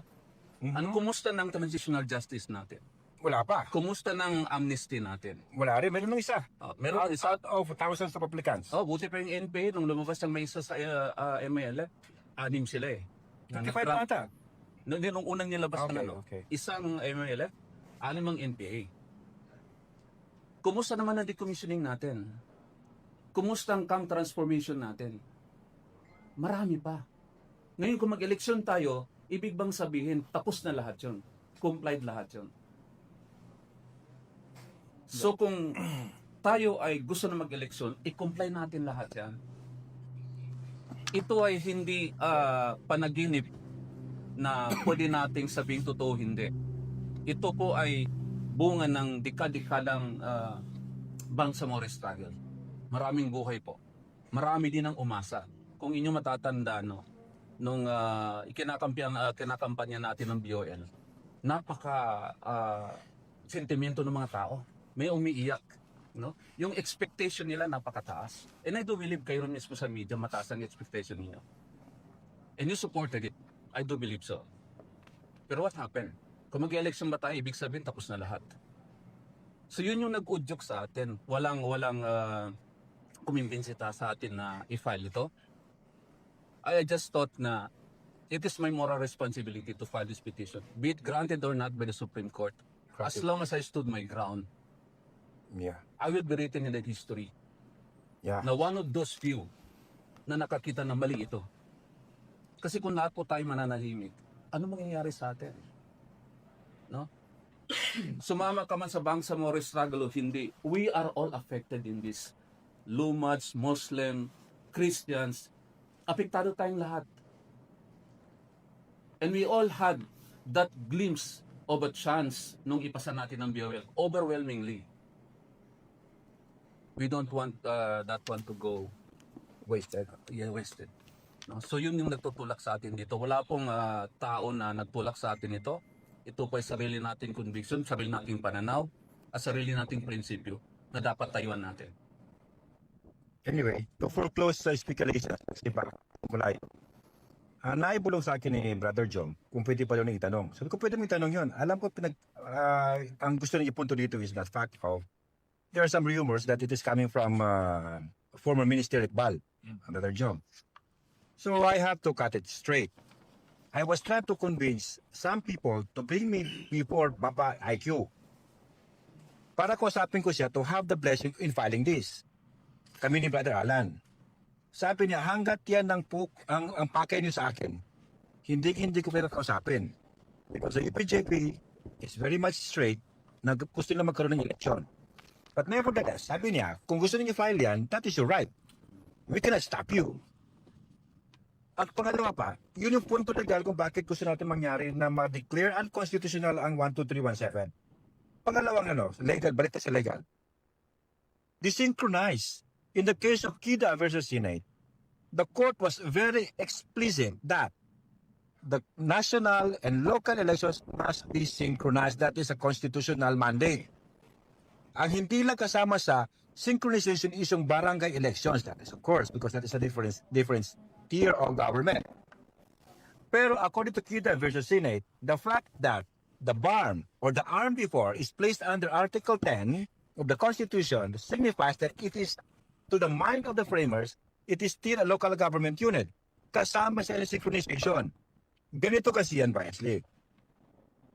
Kumusta ng transitional justice natin? Wala pa. Kumusta ng amnesty natin? Wala rin. Meron ng isa. Meron isa. Out of thousands of applicants. Buti pa yung NPA, nung lumabas ang may isa sa MILF, 6 sila eh. 55 pa ata. Nung unang nilabas Okay, na okay. isang MILF, 6 ang NPA. Kumusta naman ang decommissioning natin? Kumusta ang camp transformation natin? Marami pa. Ngayon kung mag-eleksyon tayo, ibig bang sabihin, tapos na lahat yun. Complied lahat yun. So kung tayo ay gusto na mag-eleksyon, i-comply natin lahat yan. Ito ay hindi panaginip na pwede nating sabing totoo hindi. Ito po ay bunga ng dekadikalang Bangsamoro struggle. Maraming buhay po. Marami din ang umasa. Kung inyo matatanda, nung kinakampanya natin ng BOL, napaka sentimento ng mga tao. May umiiyak. No? Yung expectation nila napakataas. And I do believe kayo mismo sa media, mataas ang expectation niyo. And you supported it. I do believe so. Pero what happened? Kung mag-election ba tayo, ibig sabihin tapos na lahat. So yun yung nag-udyok sa atin. Walang kumimbensita sa atin na i-file ito. I just thought na it is my moral responsibility to file this petition, be it granted or not by the Supreme Court. As long as I stood my ground, I will be written in the history na one of those few na nakakita na mali ito. Kasi kung lahat po tayo mananahimik, ano mangyayari sa atin? No? Sumama ka man sa Bangsamoro struggle o hindi, we are all affected in this. Lumads, Muslim, Christians, apektado tayong lahat. And we all had that glimpse of a chance nung ipasa natin ang BOL, overwhelmingly. We don't want that one to go wasted. Yeah, wasted. No? So yun yung nagtutulak sa atin dito. Wala pong tao na nagtulak sa atin ito. Ito po ay sarili nating conviction, sarili nating pananaw, at sarili nating prinsipyo na dapat tayuan natin. Anyway, to foreclose sa speculation, diba? Mulay. Naibulong sa akin ni Brother Jom kung pwede pa yun itanong. Sabi ko, pwede mo itanong yun. Alam ko, ang gusto niya ipunto dito is that fact of there are some rumors that it is coming from former Minister Iqbal, Brother Jom. So I have to cut it straight. I was trying to convince some people to bring me before Baba IQ para kausapin ko siya to have the blessing in filing this. Kami ni Brother Alan. Sabi niya, hanggat yan ang pakay niyo sa akin, hindi ko pwede kausapin. Because the EPJP is very much straight na gusto nila magkaroon ng election. But nevertheless, sabi niya, kung gusto niyo file yan, that is your right. We cannot stop you. At pangalawa pa, yun yung punto legal kung bakit gusto natin mangyari na ma-declare unconstitutional ang 12317. Pangalawang legal, balik sa legal. Desynchronize. In the case of Kida versus Senate, the court was very explicit that the national and local elections must be synchronized. That is a constitutional mandate. Ang hindi lang kasama sa synchronization is yung barangay elections. That is of course because that is a different tier of government. Pero according to Kida versus Senate, the fact that the BARM or the arm before is placed under Article 10 of the Constitution signifies that it is, to the mind of the framers, it is still a local government unit. Kasama sa synchronization. Ganito kasi yan, Biosley.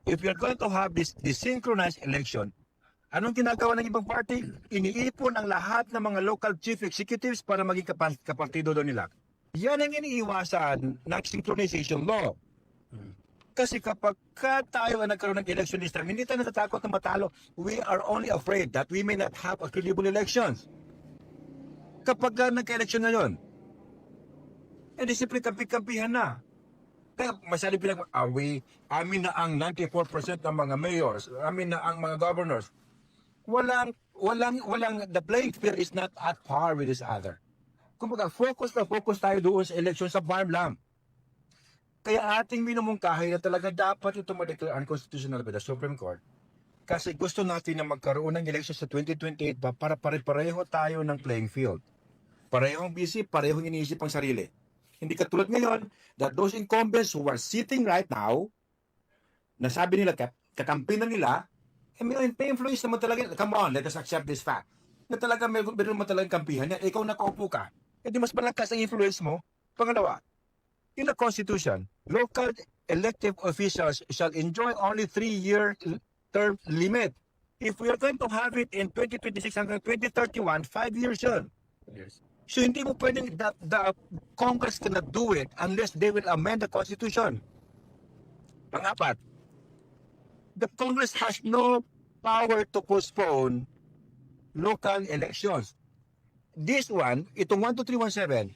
If you're going to have this synchronized election, anong ginagawa ng ibang party? Iniipon ang lahat ng mga local chief executives para maging kapartido doon nila. Yan ang iniiwasan ng synchronization law. Kasi kapag tayo ang nagkaroon ng election this time, hindi tayo natatakot na matalo. We are only afraid that we may not have a credible elections. Kapag nagka-election na yun, di simple kampi-kampihan na. Kaya masyadong amin na ang 94% ng mga mayors, amin na ang mga governors. Walang, the playing field is not at par with each other. Kumbaga, focus tayo doon sa election sa BARM lang. Kaya ating minumungkahi na talaga dapat ito ma-declare unconstitutional by the Supreme Court. Kasi gusto natin na magkaroon ng election sa 2028 para pare-pareho tayo ng playing field. Parehong busy, parehong iniisip ang sarili. Hindi katulad ngayon that those incumbents who are sitting right now, nasabi nila, kakampi na nila, may influence naman talaga. Come on, let us accept this fact. Na talaga meron naman talagang kampihan yan. Ikaw nakaupo ka. Di mas malakas ang influence mo. Pangalawa, in the Constitution, local elective officials shall enjoy only 3-year term limit. If we are going to have it in 2026 hanggang 2031, 5 years yun. Yes. So hindi mo pwedeng, the Congress cannot do it unless they will amend the Constitution. Pangapat, the Congress has no power to postpone local elections. This one, itong 12317,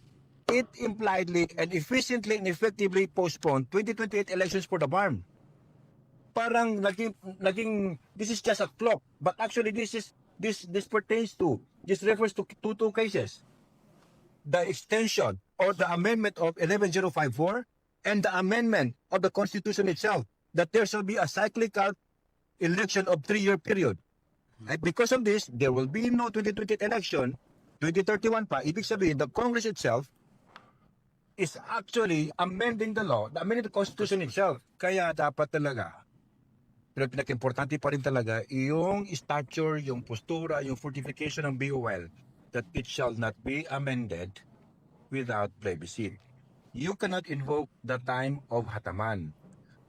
it impliedly and efficiently and effectively postponed 2028 elections for the BARM. Parang naging this is just a clock, but actually this refers to two cases. The extension or the amendment of 11054 and the amendment of the Constitution itself, that there shall be a cyclical election of 3-year period. And because of this, there will be no 2028 election, 2031 pa. Ibig sabihin, the Congress itself is actually amending the law, amending the Constitution itself. Kaya dapat talaga, pero pinaka-importante pa rin talaga, yung stature, yung postura, yung fortification ng BOL, that it shall not be amended without plebiscite. You cannot invoke the time of hataman,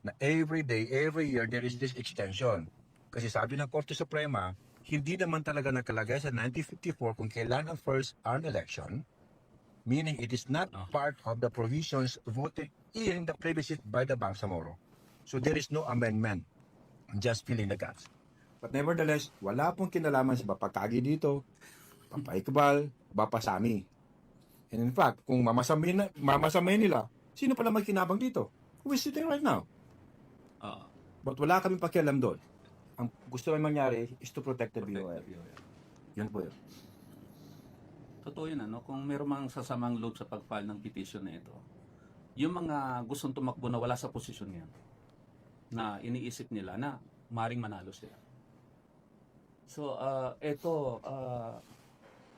na every day, every year, there is this extension. Kasi sabi ng Korte Suprema, hindi naman talaga nakalagay sa 1954 kung kailan ang first earned election, meaning it is not part of the provisions voted in the plebiscite by the Bangsamoro. So there is no amendment, just filling the gaps. But nevertheless, wala pong kinalaman sa Bapakagi dito, Papa Iqbal, Bapa Sami. And in fact, kung mamasamay nila, sino pala magkinabang dito? Who is sitting right now? But wala kaming pakialam doon. Ang gusto namin mangyari is to protect the BOL. Yan po yun. Totoo yun, kung meron mang sasamang loob sa pag-file ng petition na ito, yung mga gustong tumakbo na wala sa posisyon yan, na iniisip nila na maring manalo sila. So, ito,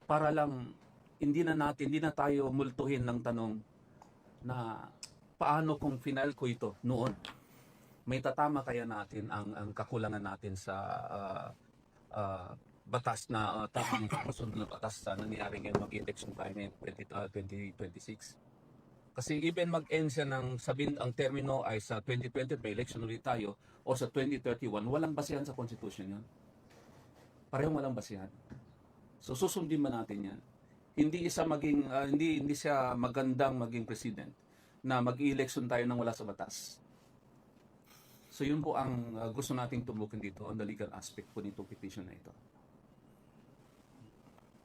para lang, hindi na tayo multuhin ng tanong na paano kung final ko ito noon. May tatama kaya natin ang kakulangan natin sa batas na tamang kasunod na batas na nangyari ngayon mag-election tayo ngayon 2026. Kasi even mag-end siya ng sabihin ang termino ay sa 2020 may election ulit tayo o sa 2031, walang basihan sa Constitution yun. Parehong walang basihan. So susundin ba natin yan? Hindi hindi siya magandang maging president na mag-election tayo nang wala sa batas. So yun po ang gusto nating tumukin dito on the legal aspect po nitong petition na ito.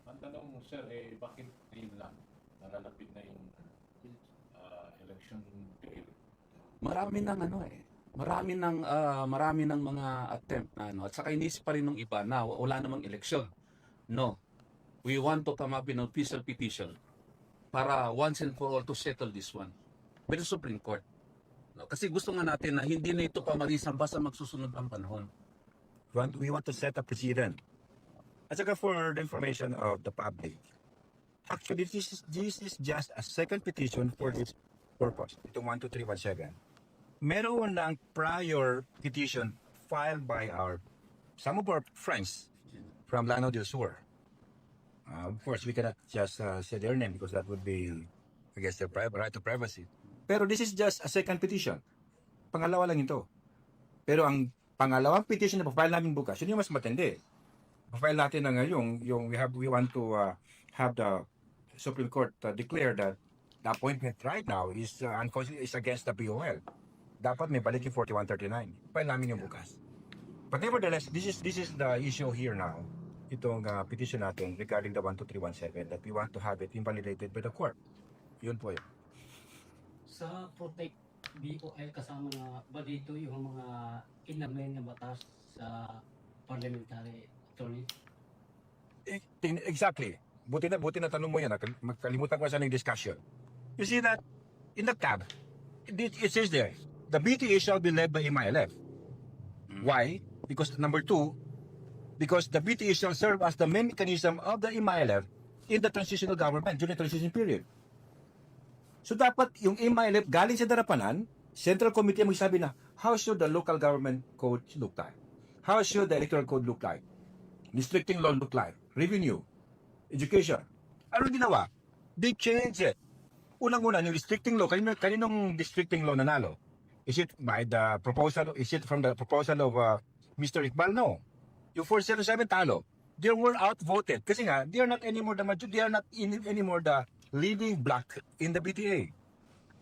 Ang tanong mo, sir, bakit ngayon lang nalalapit na yung election period? Marami ng mga attempt na at saka inisip pa rin ng iba na wala namang eleksyon. No. We want to come up with an official petition para once and for all to settle this one with the Supreme Court. No, kasi gusto nga natin na hindi na ito pamalisan basta magsusunod ang panahon. We want to set a precedent. At saka for the information of the public, actually this is just a second petition for this purpose. Ito 12317. Meron ng prior petition filed by some of our friends from Lanao del Sur. Of course, we cannot just say their name because that would be against their right to privacy. Pero this is just a second petition. Pangalawa lang ito. Pero ang pangalawang petition na pa-file namin bukas, yun yung mas matindi. Pa-file natin na ngayon, we want to have the Supreme Court declare that the appointment right now is against the BOL. Dapat may balik yung 4139. File namin yung bukas. But nevertheless, this is the issue here now. Itong petition natin regarding the 12317 that we want to have it invalidated by the court. Yun po yun. Sa Protect BOL kasama na ba dito yung mga inamen na batas sa parliamentary attorney? Exactly. Buti na tanong mo yan. Magkalimutan ko sa ng discussion. You see that in the tab, it says there, the BTA shall be led by MILF. Why? Because number 2, because the BTA shall serve as the main mechanism of the MILF in the transitional government during the transition period. So dapat yung MILF galing sa darapanan, Central Committee ang magsabi na, how should the local government code look like? How should the electoral code look like? Restricting law look like? Revenue? Education? Ano ginawa? They changed it. Unang-una, yung restricting law, kaninong restricting law nanalo? Is it by the proposal? Is it from the proposal of Mr. Iqbal? No. Yung 407 talo. They were outvoted. Kasi nga, they are not anymore the leading block in the BTA.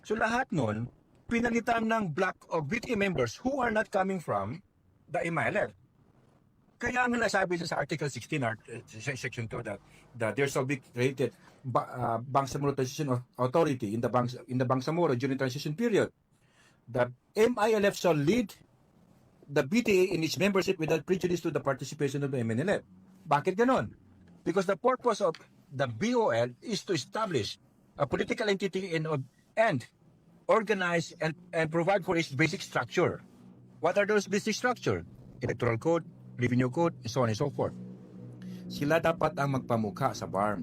So lahat nun, pinalitan ng block of BTA members who are not coming from the MILF. Kaya ang nasabi sa Article 16, Section 2, that there shall be created Bangsamoro Transition Authority in the Bangsamoro during transition period. The MILF shall lead the BTA in its membership without prejudice to the participation of the MNLF. Bakit ganon? Because the purpose of the BOL is to establish a political entity and organize and provide for its basic structure. What are those basic structure? Electoral code, revenue code, and so on and so forth. Sila dapat ang magpamukha sa BARM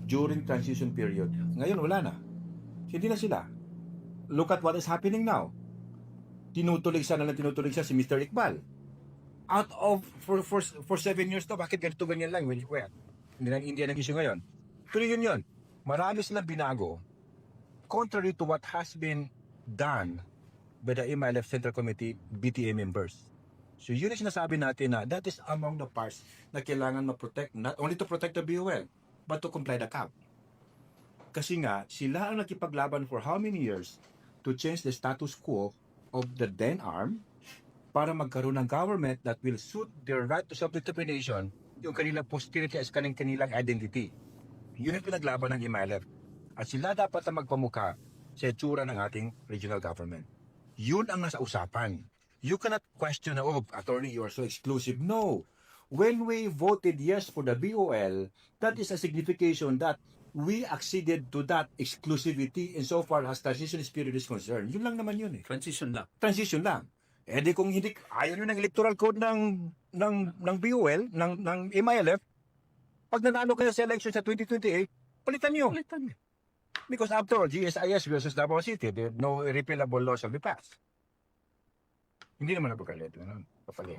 during transition period. Ngayon wala na. Hindi na sila. Look at what is happening now. Tinutulig siya si Mr. Iqbal. Out of, for 7 years to, bakit ganyan lang? Well, hindi na issue ngayon. Pero yun. Marami silang binago contrary to what has been done by the MILF Central Committee BTA members. So yun ang sinasabi natin na that is among the parts na kailangan ma-protect, not only to protect the BOL, but to comply the CAB. Kasi nga, sila ang nakipaglaban for how many years to change the status quo of the then arm para magkaroon ng government that will suit their right to self-determination, yung kanilang posterity as kanilang identity. Yun ang pinaglaban ng MILF. At sila dapat ang magpamukha sa itsura ng ating regional government. Yun ang nasa usapan. You cannot question, attorney, you are so exclusive. No. When we voted yes for the BOL, that is a signification that we acceded to that exclusivity insofar as transition period is concerned. Yun lang naman yun eh. Transition lang. Transition lang. Eh di kung hindi, ayaw nyo ng electoral code ng BOL, ng MILF, pag nanalo kayo sa election sa 2028, palitan nyo. Because after all, GSIS versus Davao City, no irrepealable law shall be passed. Hindi naman napagalit. Papalit.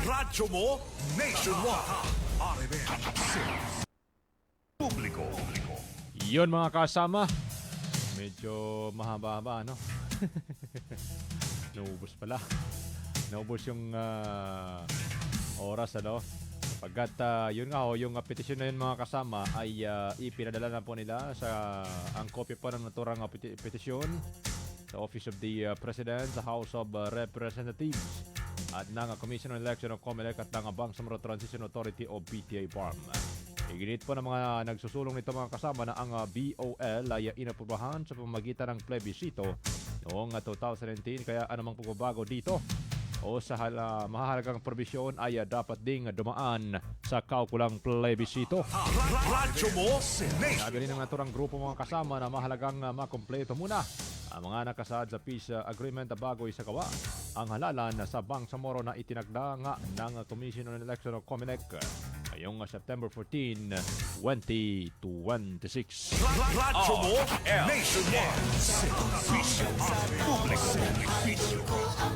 Radyo mo nationwide. RMN Series Publiko. Yun mga kasama, medyo mahaba-haba, ano? Naubos pala. Naubos yung oras, ano? Pagkat yun nga ho, yung petisyon na yun mga kasama ay ipinadala na po nila sa ang kopya po ng naturang petisyon sa Office of the President, sa House of Representatives at ng Commission on Election of COMELEC at ng Bangsamoro Transition Authority o BTA BARM. Iginit po ng mga nagsusulong nito mga kasama na ang BOL ay inaprubahan sa pamamagitan ng plebisito noong 2019, kaya anumang pagbabago dito o sa mahahalagang probisyon ay dapat ding dumaan sa kaukulang plebisito. Radyo mo Sabi rin ng naturang grupo mga kasama na mahalagang makumpleto muna ang mga nakasaad sa peace agreement bago isagawa ang halalan sa Bangsamoro na itinagda nga ng Commission on Election of COMELEC ngayong September 14, 2026. Radyo mo nationwide. Serbisyo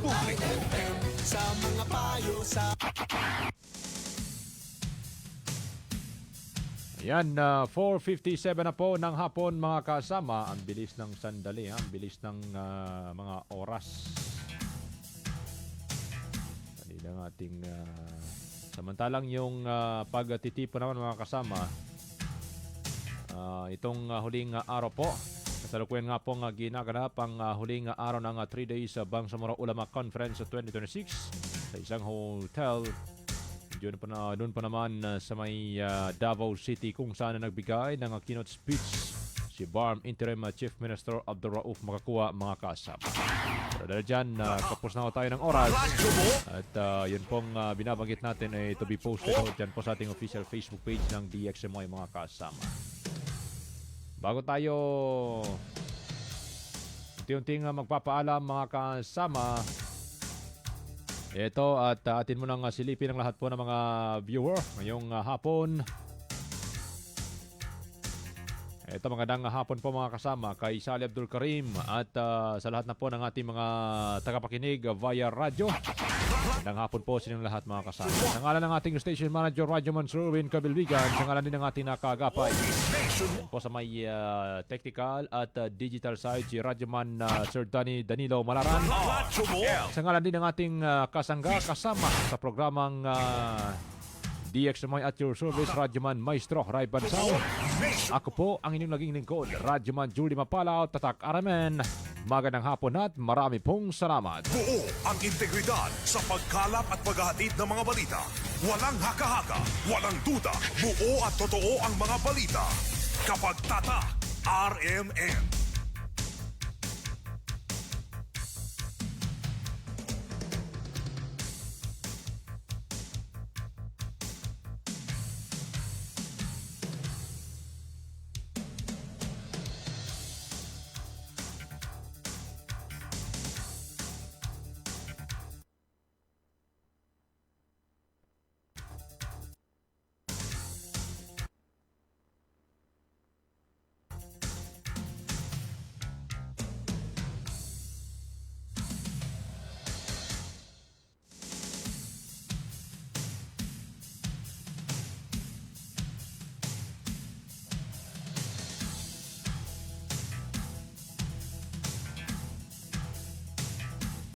Publiko. Sa mga payo sa... Ayan, 4:57 na po ng hapon mga kasama. Ang bilis ng sandali, ang bilis ng mga oras. Dali lang ating... samantalang yung pagtitipo naman mga kasama, itong huling araw po, kasalukuyan nga pong ginaganap ang huling araw ng 3 days Bangsamoro Ulama Conference 2026 sa isang hotel. Doon pa naman sa may Davao City kung saan nagbigay ng keynote speech si BARM Interim Chief Minister Abdul Rauf Makakuwa mga kasama. Pero dahil dyan, kapos na tayo ng oras at yun pong binabanggit natin ay to be posted dyan po sa ating official Facebook page ng DXMY mga kasama. Bago tayo unti-unting magpapaalam mga kasama, ito at atin mo nang silipin ang lahat po ng mga viewer ngayong hapon. Ito magandang hapon po mga kasama kay Sally Abdul Karim at sa lahat na po ng ating mga tagapakinig via radyo. Magandang hapon po sa inyong lahat mga kasama. Sa ngalan ng ating station manager Radyoman Sir Win Kabilbigan, sa ngalan din ng ating nakagapay po sa may technical at digital side si Radyoman Sir Danilo Malaran. Sa ngalan din ng ating kasangga kasama sa programang DXMY at your service, Radyoman Maestro Ray Bansao. Ako po ang inyong naging lingkod, Radyoman Julie Mapalao, Tatak Aramen. Magandang hapon at marami pong salamat. Buo ang integridad sa pagkalap at paghahatid ng mga balita. Walang haka-haka, walang duda, buo at totoo ang mga balita. Kapag Tata, RMN.